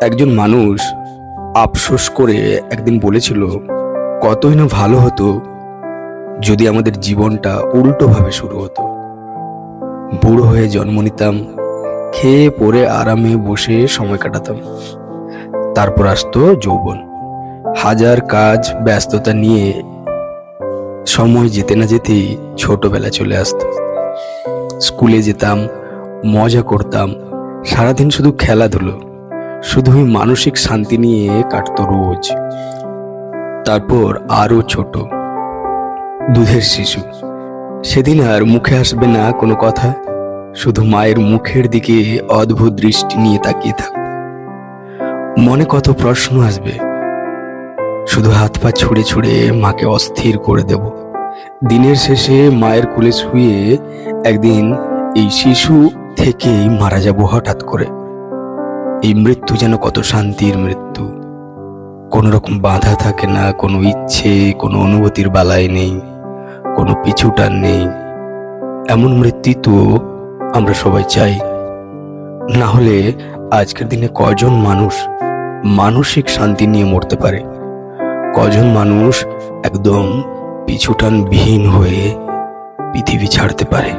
একজন মানুষ আফসোস করে একদিন বলেছিল, কতই না ভালো হতো যদি আমাদের জীবনটা উল্টোভাবে শুরু হতো। বুড়ো হয়ে জন্ম নিতাম, খেয়ে পরে আরামে বসে সময় কাটাতাম। তারপর আসতো যৌবন, হাজার কাজ ব্যস্ততা নিয়ে সময় যেতে না যেতেই ছোটবেলা চলে আসতো। স্কুলে যেতাম, মজা করতাম, সারাদিন শুধু খেলাধুলো, শুধুই মানসিক শান্তি নিয়ে কাটতো রোজ। তারপর আরো ছোট, দুধের শিশু, সেদিন আর মুখে আসবে না কোনো কথা, শুধু মায়ের মুখের দিকে অদ্ভুত দৃষ্টি নিয়ে তাকিয়ে থাকবে। মনে কত প্রশ্ন আসবে, শুধু হাত পা ছুঁড়ে ছুঁড়ে মাকে অস্থির করে দেব। দিনের শেষে মায়ের কোলে শুয়ে একদিন এই শিশু থেকেই মারা যাব হঠাৎ করে। এই মৃত্যু যেন কত শান্তির মৃত্যু, কোনো রকম বাধা থাকে না, কোনো ইচ্ছে, কোনো অনুভূতির বালাই নেই, কোনো পিছুটান নেই। এমন মৃত্যু তো আমরা সবাই চাই। না হলে আজকের দিনে কজন মানুষ মানসিক শান্তি নিয়ে মরতে পারে? কজন মানুষ একদম পিছুটান বিহীন হয়ে পৃথিবী ছাড়তে পারে?